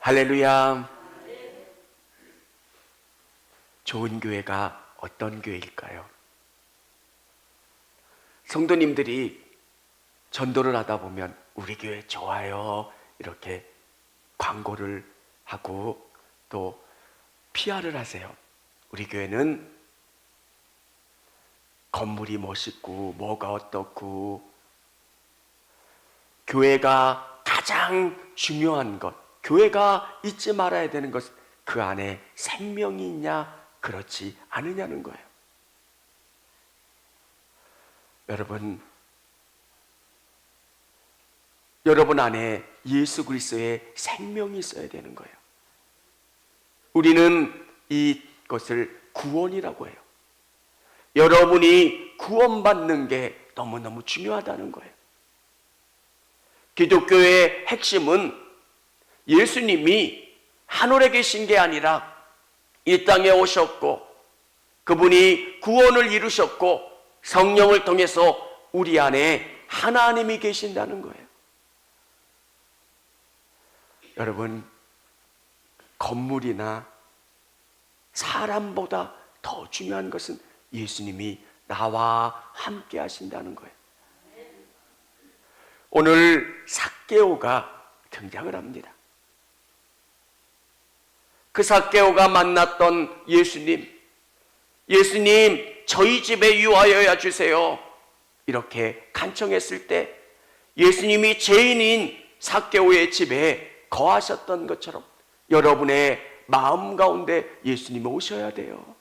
할렐루야. 좋은 교회가 어떤 교회일까요? 성도님들이 전도를 하다 보면 우리 교회 좋아요 이렇게 광고를 하고 또 PR을 하세요. 우리 교회는 건물이 멋있고 뭐가 어떻고, 교회가 가장 중요한 것, 교회가 잊지 말아야 되는 것은 그 안에 생명이 있냐 그렇지 않으냐는 거예요. 여러분 안에 예수 그리스도의 생명이 있어야 되는 거예요. 우리는 이것을 구원이라고 해요. 여러분이 구원받는 게 너무너무 중요하다는 거예요. 기독교의 핵심은 예수님이 하늘에 계신 게 아니라 이 땅에 오셨고, 그분이 구원을 이루셨고, 성령을 통해서 우리 안에 하나님이 계신다는 거예요. 여러분, 건물이나 사람보다 더 중요한 것은 예수님이 나와 함께 하신다는 거예요. 오늘 삭개오가 등장을 합니다. 그 삭개오가 만났던 예수님, 저희 집에 유하여야 주세요 이렇게 간청했을 때 예수님이 죄인인 삭개오의 집에 거하셨던 것처럼 여러분의 마음 가운데 예수님이 오셔야 돼요.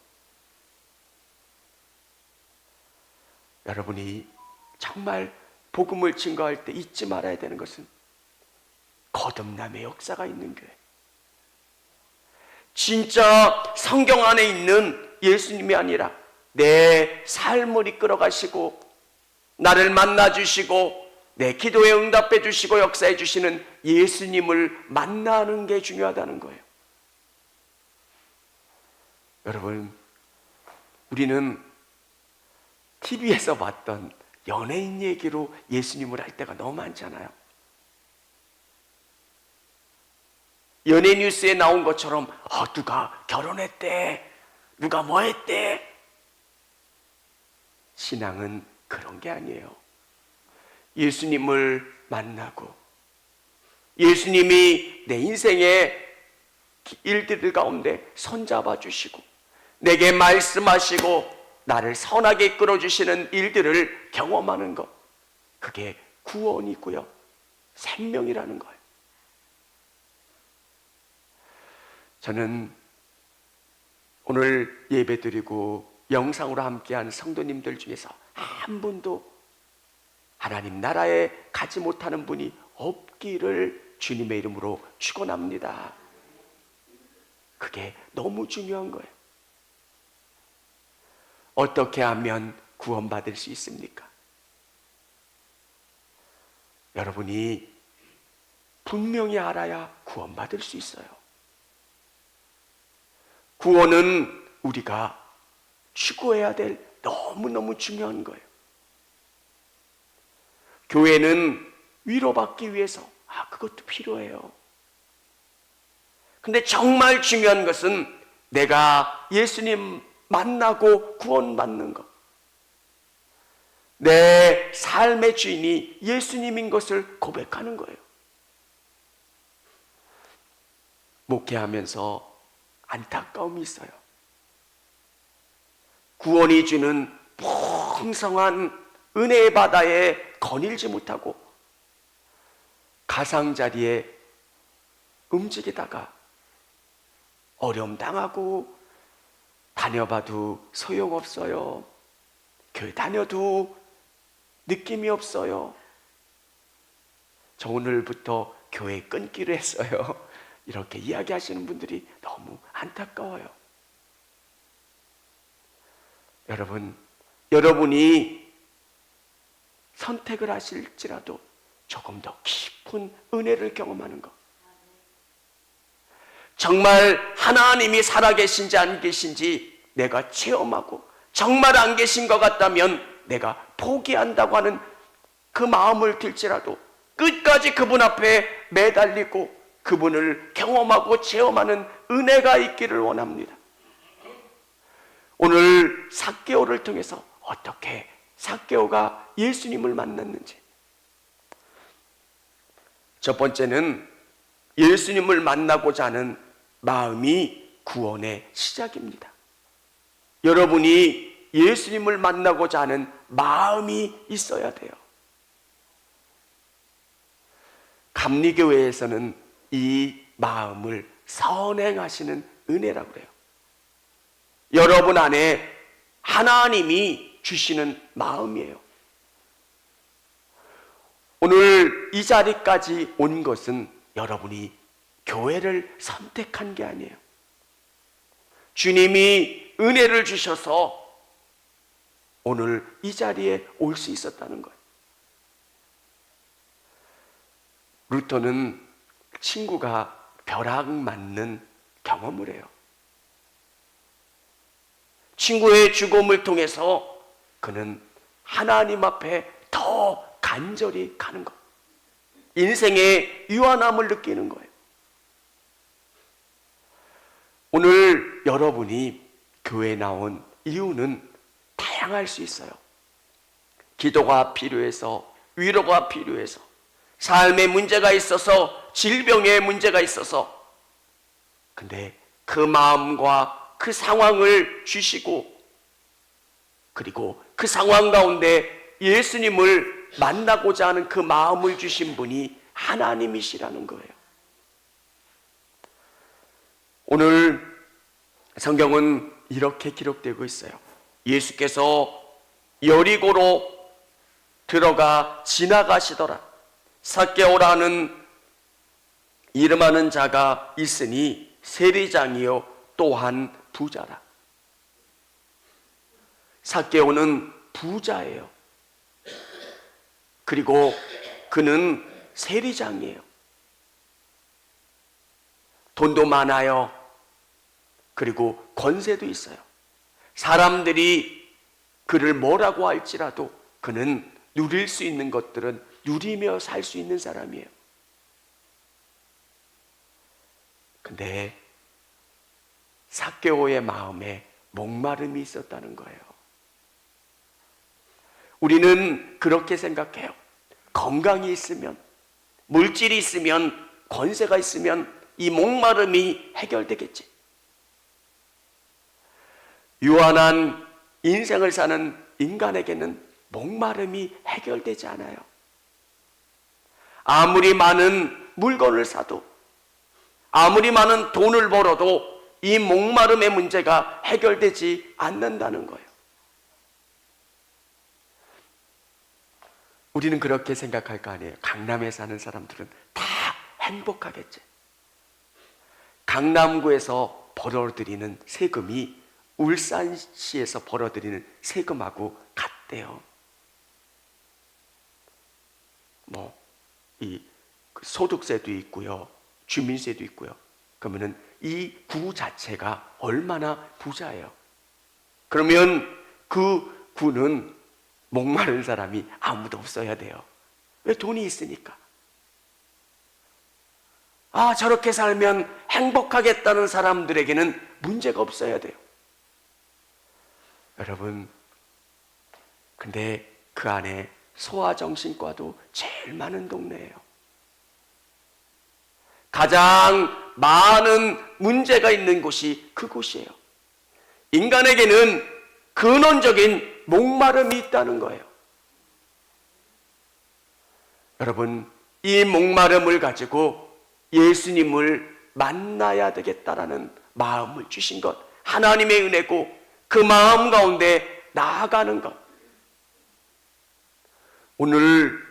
여러분이 정말 복음을 증거할 때 잊지 말아야 되는 것은 거듭남의 역사가 있는 교회, 진짜 성경 안에 있는 예수님이 아니라 내 삶을 이끌어 가시고 나를 만나 주시고 내 기도에 응답해 주시고 역사해 주시는 예수님을 만나는 게 중요하다는 거예요. 여러분, 우리는 TV에서 봤던 연예인 얘기로 예수님을 할 때가 너무 많잖아요. 연예 뉴스에 나온 것처럼 누가 결혼했대, 누가 뭐 했대. 신앙은 그런 게 아니에요. 예수님을 만나고 예수님이 내 인생의 일들 가운데 손잡아 주시고 내게 말씀하시고 나를 선하게 이끌어 주시는 일들을 경험하는 것, 그게 구원이고요, 생명이라는 거예요. 저는 오늘 예배드리고 영상으로 함께한 성도님들 중에서 한 분도 하나님 나라에 가지 못하는 분이 없기를 주님의 이름으로 축원합니다. 그게 너무 중요한 거예요. 어떻게 하면 구원받을 수 있습니까? 여러분이 분명히 알아야 구원받을 수 있어요. 구원은 우리가 추구해야 될 너무너무 중요한 거예요. 교회는 위로받기 위해서 그것도 필요해요. 근데 정말 중요한 것은 내가 예수님 만나고 구원받는 것, 내 삶의 주인이 예수님인 것을 고백하는 거예요. 목회하면서 안타까움이 있어요. 구원이 주는 풍성한 은혜의 바다에 거닐지 못하고 가상자리에 움직이다가 어려움 당하고 다녀봐도 소용없어요. 교회 다녀도 느낌이 없어요. 저 오늘부터 교회 끊기로 했어요. 이렇게 이야기하시는 분들이 너무 안타까워요. 여러분이 선택을 하실지라도 조금 더 깊은 은혜를 경험하는 것, 정말 하나님이 살아계신지 안 계신지 내가 체험하고 정말 안 계신 것 같다면 내가 포기한다고 하는 그 마음을 들지라도 끝까지 그분 앞에 매달리고 그분을 경험하고 체험하는 은혜가 있기를 원합니다. 오늘 삭개오를 통해서 어떻게 삭개오가 예수님을 만났는지, 첫 번째는 예수님을 만나고자 하는 마음이 구원의 시작입니다. 여러분이 예수님을 만나고자 하는 마음이 있어야 돼요. 감리교회에서는 이 마음을 선행하시는 은혜라고 그래요. 여러분 안에 하나님이 주시는 마음이에요. 오늘 이 자리까지 온 것은 여러분이 교회를 선택한 게 아니에요. 주님이 은혜를 주셔서 오늘 이 자리에 올 수 있었다는 거예요. 루터는 친구가 벼락 맞는 경험을 해요. 친구의 죽음을 통해서 그는 하나님 앞에 더 간절히 가는 것, 인생의 유한함을 느끼는 거예요. 오늘 여러분이 교회에 나온 이유는 다양할 수 있어요. 기도가 필요해서, 위로가 필요해서, 삶의 문제가 있어서, 질병의 문제가 있어서. 근데 그 마음과 그 상황을 주시고, 그리고 그 상황 가운데 예수님을 만나고자 하는 그 마음을 주신 분이 하나님이시라는 거예요. 오늘 성경은 이렇게 기록되고 있어요. 예수께서 여리고로 들어가 지나가시더라. 삭개오라는 이름하는 자가 있으니 세리장이요 또한 부자라. 삭개오는 부자예요. 그리고 그는 세리장이에요. 돈도 많아요. 그리고 권세도 있어요. 사람들이 그를 뭐라고 할지라도 그는 누릴 수 있는 것들은 누리며 살 수 있는 사람이에요. 근데 삭개오의 마음에 목마름이 있었다는 거예요. 우리는 그렇게 생각해요. 건강이 있으면, 물질이 있으면, 권세가 있으면 이 목마름이 해결되겠지. 유한한 인생을 사는 인간에게는 목마름이 해결되지 않아요. 아무리 많은 물건을 사도, 아무리 많은 돈을 벌어도 이 목마름의 문제가 해결되지 않는다는 거예요. 우리는 그렇게 생각할 거 아니에요. 강남에 사는 사람들은 다 행복하겠지. 강남구에서 벌어들이는 세금이 울산시에서 벌어들이는 세금하고 같대요. 이 소득세도 있고요, 주민세도 있고요. 그러면은 이 구 자체가 얼마나 부자예요. 그러면 그 구는 목마른 사람이 아무도 없어야 돼요. 왜? 돈이 있으니까. 저렇게 살면 행복하겠다는 사람들에게는 문제가 없어야 돼요. 여러분, 근데 그 안에 소아정신과도 제일 많은 동네예요. 가장 많은 문제가 있는 곳이 그곳이에요. 인간에게는 근원적인 목마름이 있다는 거예요. 여러분, 이 목마름을 가지고 예수님을 만나야 되겠다라는 마음을 주신 것, 하나님의 은혜고, 그 마음 가운데 나아가는 것. 오늘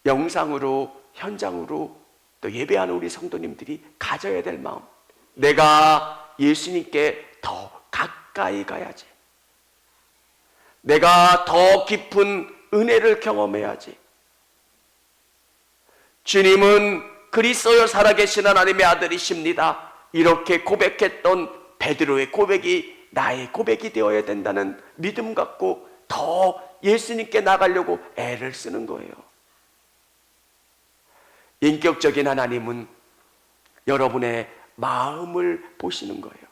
영상으로, 현장으로 또 예배하는 우리 성도님들이 가져야 될 마음, 내가 예수님께 더 가까이 가야지, 내가 더 깊은 은혜를 경험해야지. 주님은 그리스도여 살아계신 하나님의 아들이십니다, 이렇게 고백했던 베드로의 고백이 나의 고백이 되어야 된다는 믿음 갖고 더 예수님께 나가려고 애를 쓰는 거예요. 인격적인 하나님은 여러분의 마음을 보시는 거예요.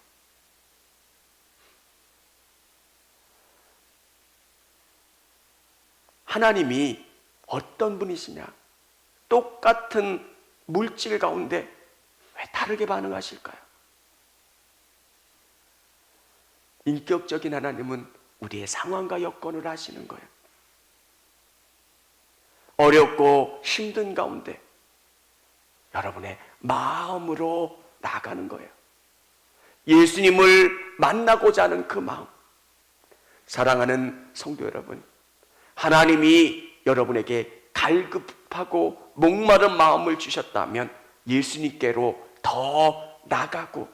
하나님이 어떤 분이시냐? 똑같은 물질 가운데 왜 다르게 반응하실까요? 인격적인 하나님은 우리의 상황과 여건을 아시는 거예요. 어렵고 힘든 가운데 여러분의 마음으로 나가는 거예요. 예수님을 만나고자 하는 그 마음. 사랑하는 성도 여러분, 하나님이 여러분에게 갈급하고 목마른 마음을 주셨다면 예수님께로 더 나가고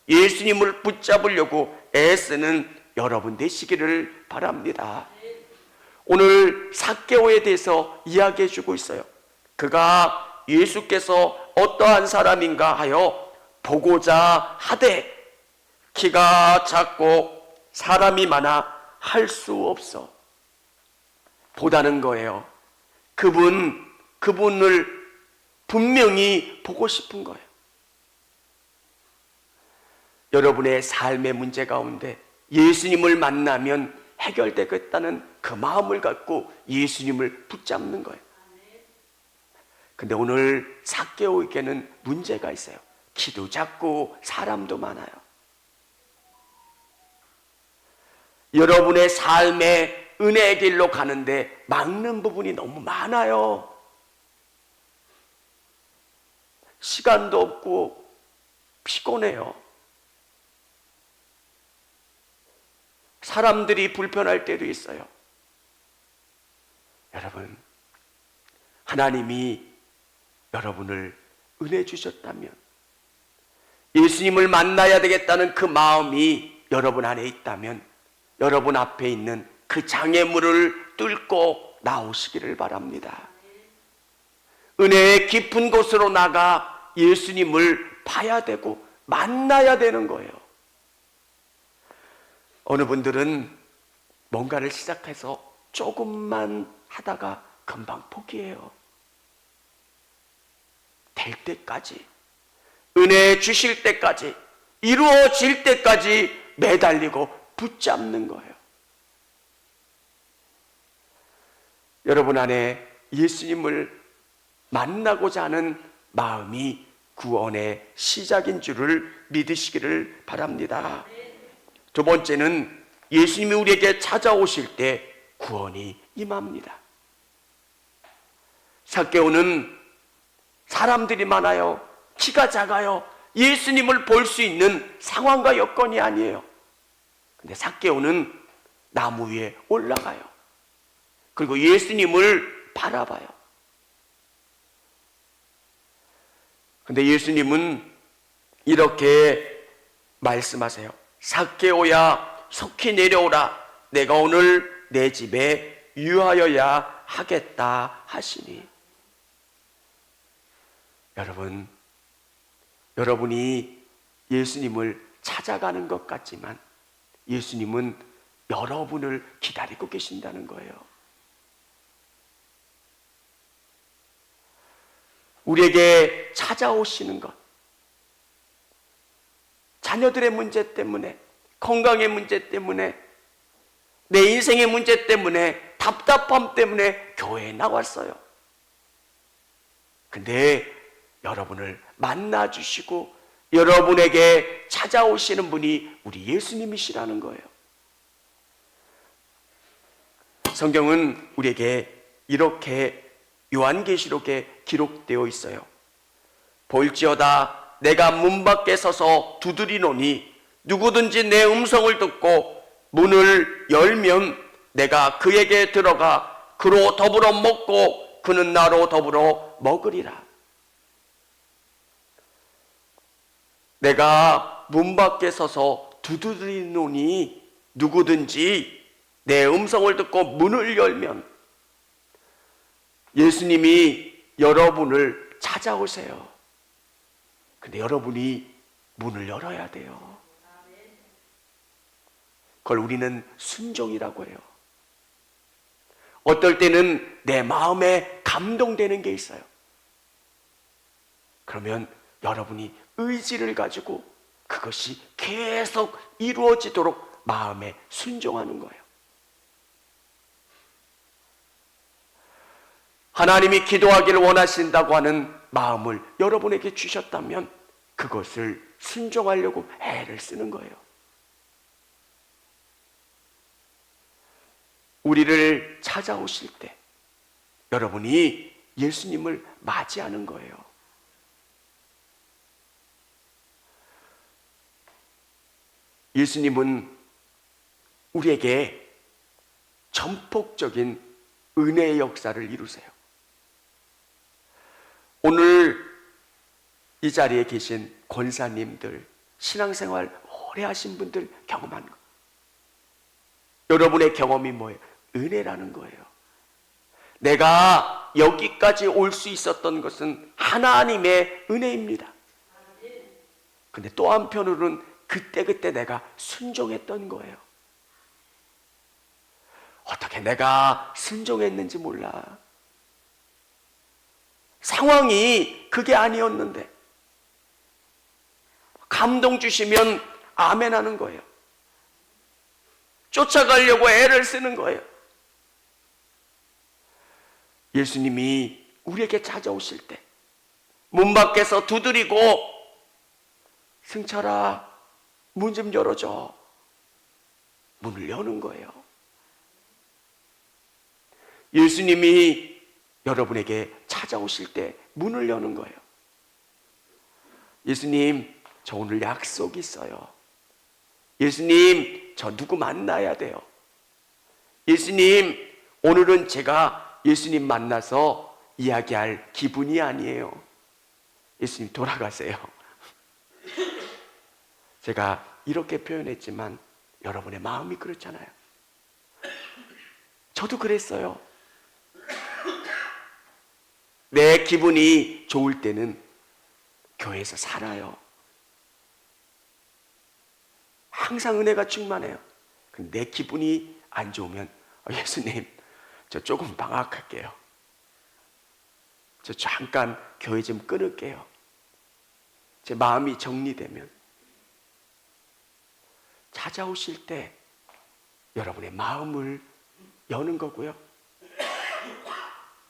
예수님을 붙잡으려고 애쓰는 여러분 되시기를 바랍니다. 오늘 삭개오에 대해서 이야기해 주고 있어요. 그가 예수께서 어떠한 사람인가 하여 보고자 하되 키가 작고 사람이 많아 할 수 없어 보다는 거예요. 그분을 분명히 보고 싶은 거예요. 여러분의 삶의 문제 가운데 예수님을 만나면 해결되겠다는 그 마음을 갖고 예수님을 붙잡는 거예요. 근데 오늘 삭개오에게는 문제가 있어요. 키도 작고 사람도 많아요. 여러분의 삶의 은혜의 길로 가는데 막는 부분이 너무 많아요. 시간도 없고 피곤해요. 사람들이 불편할 때도 있어요. 여러분, 하나님이 여러분을 은혜 주셨다면 예수님을 만나야 되겠다는 그 마음이 여러분 안에 있다면 여러분 앞에 있는 그 장애물을 뚫고 나오시기를 바랍니다. 은혜의 깊은 곳으로 나가 예수님을 봐야 되고 만나야 되는 거예요. 어느 분들은 뭔가를 시작해서 조금만 하다가 금방 포기해요. 될 때까지, 은혜 주실 때까지, 이루어질 때까지 매달리고 붙잡는 거예요. 여러분 안에 예수님을 만나고자 하는 마음이 구원의 시작인 줄을 믿으시기를 바랍니다. 두 번째는 예수님이 우리에게 찾아오실 때 구원이 임합니다. 삭개오는 사람들이 많아요. 키가 작아요. 예수님을 볼 수 있는 상황과 여건이 아니에요. 근데 삭개오는 나무 위에 올라가요. 그리고 예수님을 바라봐요. 근데 예수님은 이렇게 말씀하세요. 삭개오야 속히 내려오라. 내가 오늘 내 집에 유하여야 하겠다 하시니. 여러분이 예수님을 찾아가는 것 같지만 예수님은 여러분을 기다리고 계신다는 거예요. 우리에게 찾아오시는 것, 자녀들의 문제 때문에, 건강의 문제 때문에, 내 인생의 문제 때문에, 답답함 때문에 교회에 나왔어요. 근데 여러분을 만나주시고 여러분에게 찾아오시는 분이 우리 예수님이시라는 거예요. 성경은 우리에게 이렇게 요한계시록에 기록되어 있어요. 볼지어다 내가 문 밖에 서서 두드리노니 누구든지 내 음성을 듣고 문을 열면 내가 그에게 들어가 그로 더불어 먹고 그는 나로 더불어 먹으리라. 내가 문 밖에 서서 두드리노니 누구든지 내 음성을 듣고 문을 열면 예수님이 여러분을 찾아오세요. 근데 여러분이 문을 열어야 돼요. 그걸 우리는 순종이라고 해요. 어떨 때는 내 마음에 감동되는 게 있어요. 그러면 여러분이 의지를 가지고 그것이 계속 이루어지도록 마음에 순종하는 거예요. 하나님이 기도하기를 원하신다고 하는 마음을 여러분에게 주셨다면 그것을 순종하려고 애를 쓰는 거예요. 우리를 찾아오실 때 여러분이 예수님을 맞이하는 거예요. 예수님은 우리에게 전폭적인 은혜의 역사를 이루세요. 오늘 이 자리에 계신 권사님들, 신앙생활 오래 하신 분들 경험한 거. 여러분의 경험이 뭐예요? 은혜라는 거예요. 내가 여기까지 올 수 있었던 것은 하나님의 은혜입니다. 근데 또 한편으로는 그때 내가 순종했던 거예요. 어떻게 내가 순종했는지 몰라. 상황이 그게 아니었는데 감동 주시면 아멘 하는 거예요. 쫓아가려고 애를 쓰는 거예요. 예수님이 우리에게 찾아오실 때 문 밖에서 두드리고 승철아 문 좀 열어줘. 문을 여는 거예요. 예수님이 여러분에게 찾아오실 때 문을 여는 거예요. 예수님, 저 오늘 약속 있어요. 예수님, 저 누구 만나야 돼요. 예수님, 오늘은 제가 예수님 만나서 이야기할 기분이 아니에요. 예수님 돌아가세요. 제가 이렇게 표현했지만 여러분의 마음이 그렇잖아요. 저도 그랬어요. 내 기분이 좋을 때는 교회에서 살아요. 항상 은혜가 충만해요. 근데 내 기분이 안 좋으면 예수님, 저 조금 방학할게요. 저 잠깐 교회 좀 끊을게요. 제 마음이 정리되면. 찾아오실 때 여러분의 마음을 여는 거고요.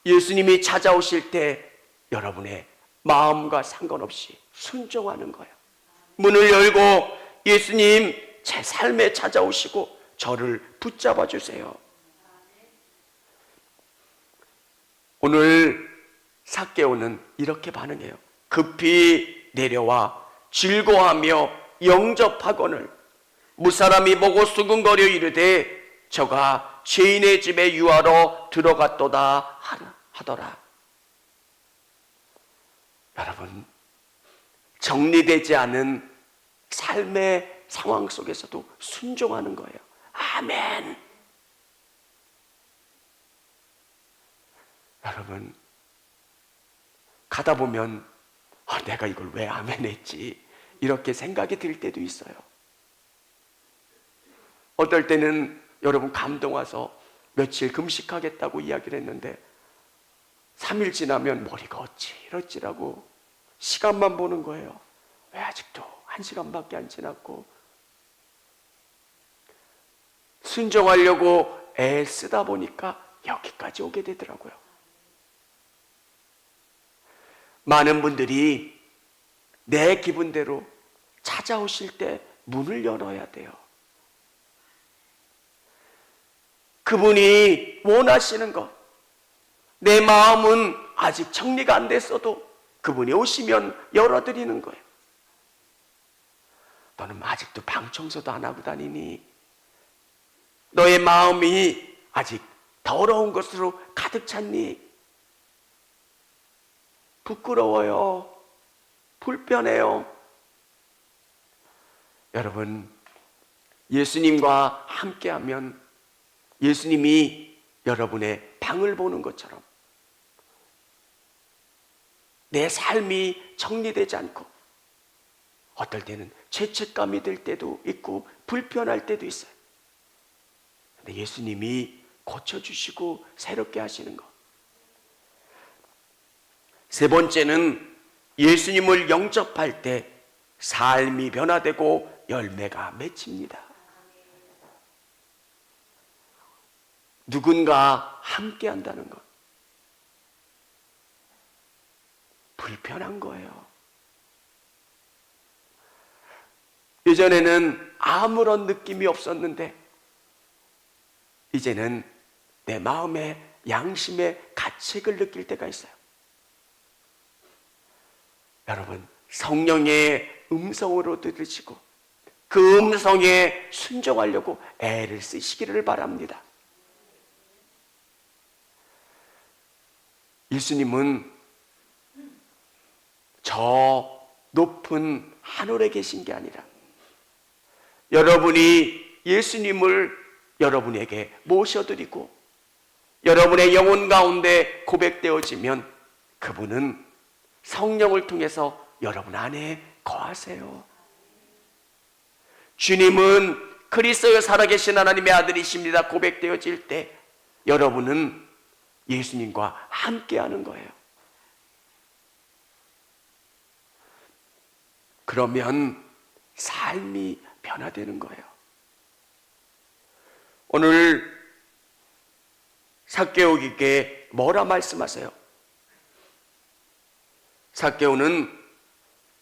예수님이 찾아오실 때 여러분의 마음과 상관없이 순종하는 거예요. 문을 열고 예수님 제 삶에 찾아오시고 저를 붙잡아 주세요. 오늘 삭개오는 이렇게 반응해요. 급히 내려와 즐거워하며 영접하거늘 무사람이 보고 수군거려 이르되 저가 죄인의 집에 유하러 들어갔도다 하더라. 여러분, 정리되지 않은 삶의 상황 속에서도 순종하는 거예요. 아멘. 여러분, 가다 보면 내가 이걸 왜 아멘 했지? 이렇게 생각이 들 때도 있어요. 어떨 때는 여러분 감동 와서 며칠 금식하겠다고 이야기를 했는데 3일 지나면 머리가 어찌러찌라고 시간만 보는 거예요. 왜 아직도 1시간밖에 안 지났고. 순종하려고 애 쓰다 보니까 여기까지 오게 되더라고요. 많은 분들이 내 기분대로 찾아오실 때 문을 열어야 돼요. 그분이 원하시는 것, 내 마음은 아직 정리가 안 됐어도 그분이 오시면 열어드리는 거예요. 너는 아직도 방 청소도 안 하고 다니니? 너의 마음이 아직 더러운 것으로 가득 찼니? 부끄러워요. 불편해요. 여러분, 예수님과 함께하면 예수님이 여러분의 방을 보는 것처럼 내 삶이 정리되지 않고 어떨 때는 죄책감이 들 때도 있고 불편할 때도 있어요. 근데 예수님이 고쳐주시고 새롭게 하시는 것. 세 번째는 예수님을 영접할 때 삶이 변화되고 열매가 맺힙니다. 누군가 함께 한다는 것, 불편한 거예요. 예전에는 아무런 느낌이 없었는데 이제는 내 마음에 양심의 가책을 느낄 때가 있어요. 여러분, 성령의 음성으로 들으시고 그 음성에 순종하려고 애를 쓰시기를 바랍니다. 예수님은 저 높은 하늘에 계신 게 아니라 여러분이 예수님을 여러분에게 모셔드리고 여러분의 영혼 가운데 고백되어지면 그분은 성령을 통해서 여러분 안에 거하세요. 주님은 그리스도여 살아계신 하나님의 아들이십니다 고백되어질 때 여러분은 예수님과 함께하는 거예요. 그러면 삶이 변화되는 거예요. 오늘 삭개오에게 뭐라 말씀하세요? 삭개오는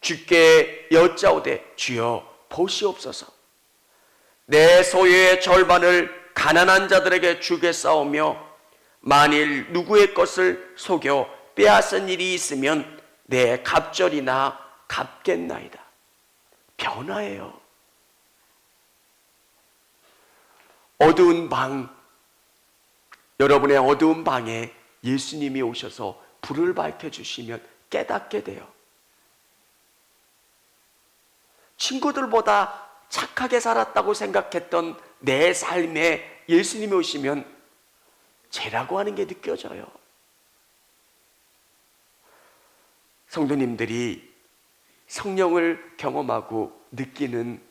주께 여짜오되 주여 보시옵소서, 내 소유의 절반을 가난한 자들에게 주겠사오며 만일 누구의 것을 속여 빼앗은 일이 있으면 내 갑절이나 갚겠나이다. 변화예요. 어두운 방, 여러분의 어두운 방에 예수님이 오셔서 불을 밝혀주시면 깨닫게 돼요. 친구들보다 착하게 살았다고 생각했던 내 삶에 예수님이 오시면 죄라고 하는 게 느껴져요. 성도님들이 성령을 경험하고 느끼는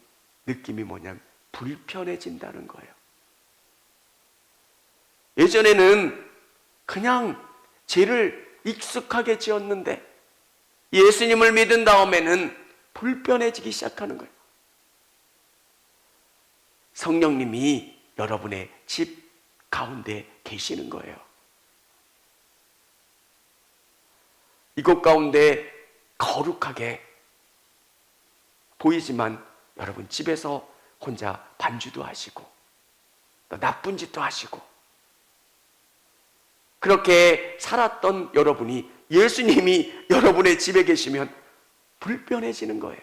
느낌이 뭐냐면 불편해진다는 거예요. 예전에는 그냥 죄를 익숙하게 지었는데 예수님을 믿은 다음에는 불편해지기 시작하는 거예요. 성령님이 여러분의 집 가운데 계시는 거예요. 이곳 가운데 거룩하게 보이지만 여러분 집에서 혼자 반주도 하시고 또 나쁜 짓도 하시고 그렇게 살았던 여러분이 예수님이 여러분의 집에 계시면 불편해지는 거예요.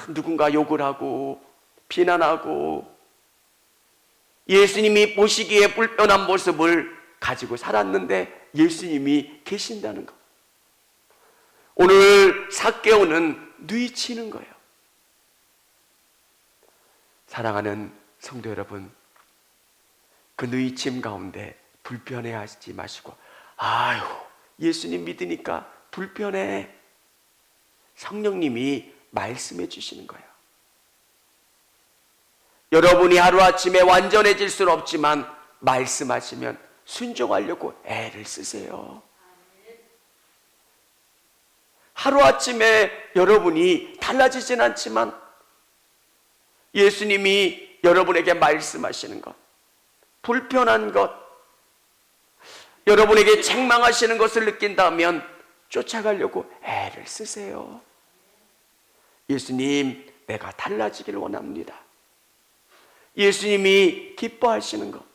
누군가 욕을 하고 비난하고 예수님이 보시기에 불편한 모습을 가지고 살았는데 예수님이 계신다는 것. 오늘 삭개오는 뉘치는 거예요. 사랑하는 성도 여러분, 그 뉘침 가운데 불편해하지 마시고 아유 예수님 믿으니까 불편해. 성령님이 말씀해 주시는 거예요. 여러분이 하루아침에 완전해질 수는 없지만 말씀하시면 순종하려고 애를 쓰세요. 하루아침에 여러분이 달라지진 않지만 예수님이 여러분에게 말씀하시는 것, 불편한 것, 여러분에게 책망하시는 것을 느낀다면 쫓아가려고 애를 쓰세요. 예수님, 내가 달라지기를 원합니다. 예수님이 기뻐하시는 것.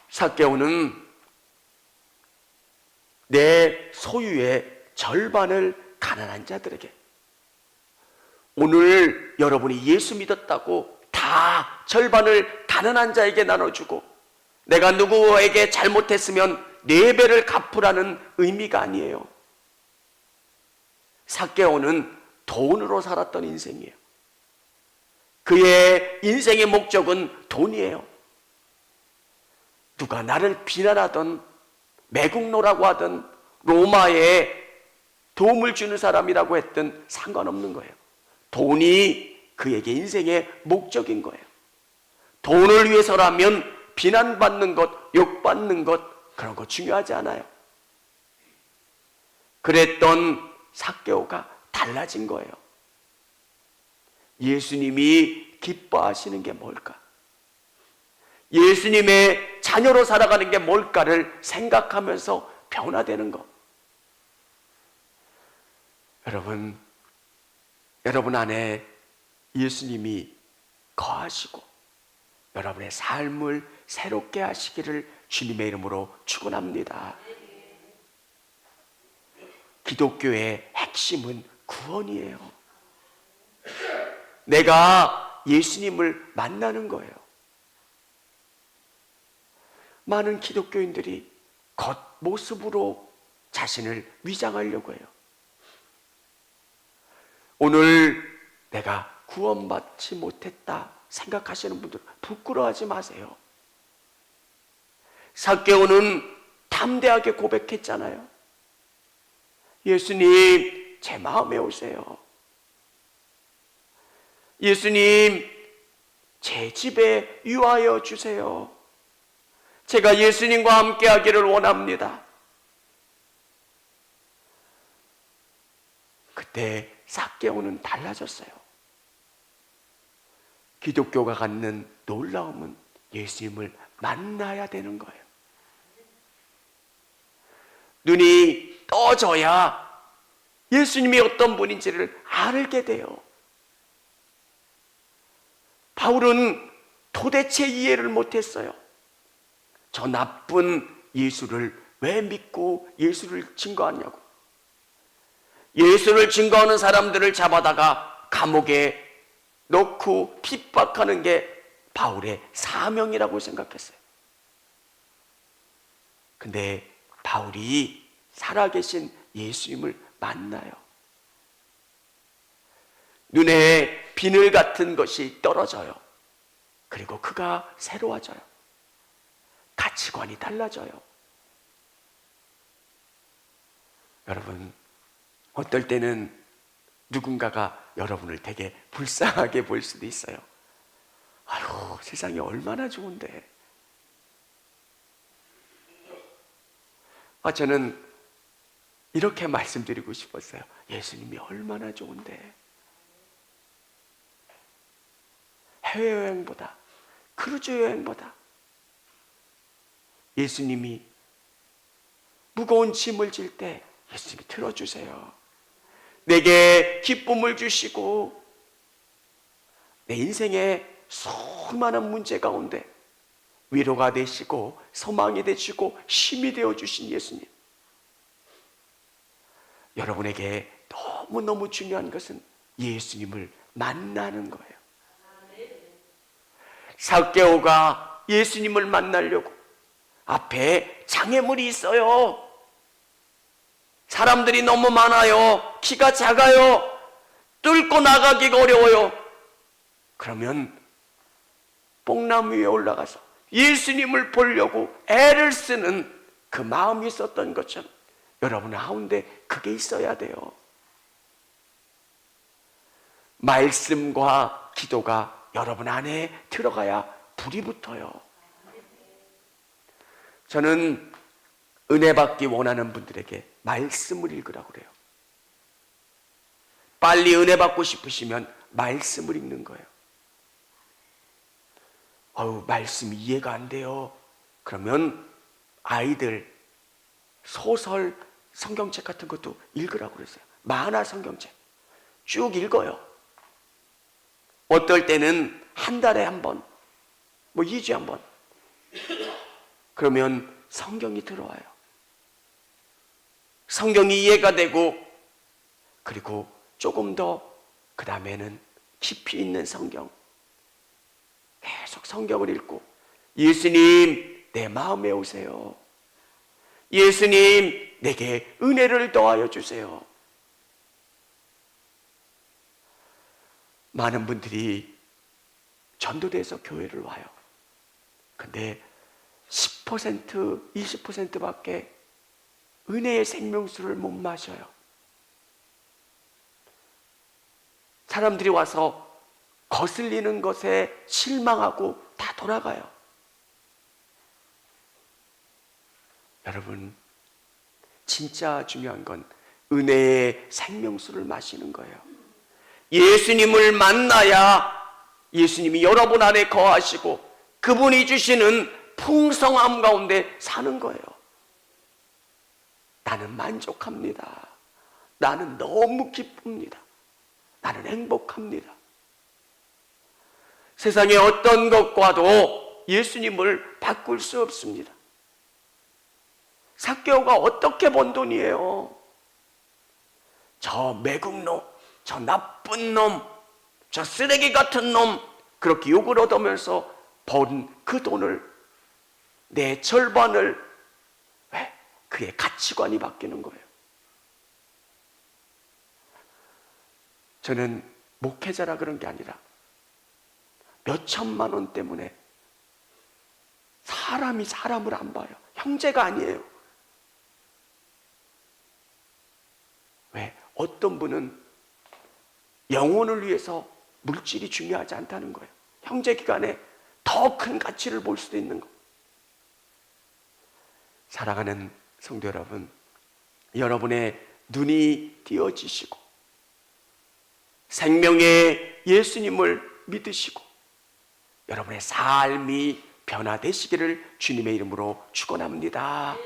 삭개오는 내 소유의 절반을 가난한 자들에게, 오늘 여러분이 예수 믿었다고 다 절반을 가난한 자에게 나눠주고 내가 누구에게 잘못했으면 4배를 갚으라는 의미가 아니에요. 삭개오는 돈으로 살았던 인생이에요. 그의 인생의 목적은 돈이에요. 누가 나를 비난하던 매국노라고 하던 로마에 도움을 주는 사람이라고 했던 상관없는 거예요. 돈이 그에게 인생의 목적인 거예요. 돈을 위해서라면 비난받는 것, 욕받는 것, 그런 거 중요하지 않아요. 그랬던 삭개오가 달라진 거예요. 예수님이 기뻐하시는 게 뭘까? 예수님의 자녀로 살아가는 게 뭘까를 생각하면서 변화되는 것. 여러분 안에 예수님이 거하시고 여러분의 삶을 새롭게 하시기를 주님의 이름으로 축원합니다. 기독교의 핵심은 구원이에요. 내가 예수님을 만나는 거예요. 많은 기독교인들이 겉모습으로 자신을 위장하려고 해요. 오늘 내가 구원받지 못했다 생각하시는 분들 부끄러워하지 마세요. 삭개오는 담대하게 고백했잖아요. 예수님, 제 마음에 오세요. 예수님, 제 집에 유하여 주세요. 제가 예수님과 함께 하기를 원합니다. 그때 삭개오는 달라졌어요. 기독교가 갖는 놀라움은 예수님을 만나야 되는 거예요. 눈이 떠져야 예수님이 어떤 분인지를 알게 돼요. 바울은 도대체 이해를 못했어요. 저 나쁜 예수를 왜 믿고 예수를 증거하냐고. 예수를 증거하는 사람들을 잡아다가 감옥에 넣고 핍박하는 게 바울의 사명이라고 생각했어요. 근데 바울이 살아계신 예수님을 만나요. 눈에 비늘 같은 것이 떨어져요. 그리고 그가 새로워져요. 가치관이 달라져요. 여러분, 어떨 때는 누군가가 여러분을 되게 불쌍하게 볼 수도 있어요. 아유, 세상이 얼마나 좋은데. 저는 이렇게 말씀드리고 싶었어요. 예수님이 얼마나 좋은데. 해외여행보다, 크루즈 여행보다 예수님이 무거운 짐을 질 때 예수님이 들어주세요. 내게 기쁨을 주시고 내 인생의 수많은 문제 가운데 위로가 되시고 소망이 되시고 힘이 되어주신 예수님. 여러분에게 너무너무 중요한 것은 예수님을 만나는 거예요. 삭개오가 예수님을 만나려고 앞에 장애물이 있어요. 사람들이 너무 많아요. 키가 작아요. 뚫고 나가기가 어려워요. 그러면 뽕나무 위에 올라가서 예수님을 보려고 애를 쓰는 그 마음이 있었던 것처럼 여러분 가운데 그게 있어야 돼요. 말씀과 기도가 여러분 안에 들어가야 불이 붙어요. 저는 은혜 받기 원하는 분들에게 말씀을 읽으라고 그래요. 빨리 은혜 받고 싶으시면 말씀을 읽는 거예요. 말씀이 이해가 안 돼요. 그러면 아이들 소설, 성경책 같은 것도 읽으라고 그랬어요. 만화 성경책 쭉 읽어요. 어떨 때는 한 달에 한 번, 2주에 한 번. 그러면 성경이 들어와요. 성경이 이해가 되고, 그리고 조금 더 그 다음에는 깊이 있는 성경, 계속 성경을 읽고 예수님 내 마음에 오세요. 예수님 내게 은혜를 더하여 주세요. 많은 분들이 전도돼서 교회를 와요. 근데 10%, 20%밖에 은혜의 생명수를 못 마셔요. 사람들이 와서 거슬리는 것에 실망하고 다 돌아가요. 여러분, 진짜 중요한 건 은혜의 생명수를 마시는 거예요. 예수님을 만나야 예수님이 여러분 안에 거하시고 그분이 주시는 풍성함 가운데 사는 거예요. 나는 만족합니다. 나는 너무 기쁩니다. 나는 행복합니다. 세상의 어떤 것과도 예수님을 바꿀 수 없습니다. 삭개오가 어떻게 번 돈이에요? 저 매국노, 저 나쁜 놈, 저 쓰레기 같은 놈, 그렇게 욕을 얻으면서 번 그 돈을, 내 절반을, 왜? 그의 가치관이 바뀌는 거예요. 저는 목회자라 그런 게 아니라 몇 천만 원 때문에 사람이 사람을 안 봐요. 형제가 아니에요. 왜? 어떤 분은 영혼을 위해서 물질이 중요하지 않다는 거예요. 형제 기간에 더 큰 가치를 볼 수도 있는 거. 사랑하는 성도 여러분, 여러분의 눈이 띄어지시고 생명의 예수님을 믿으시고 여러분의 삶이 변화되시기를 주님의 이름으로 축원합니다.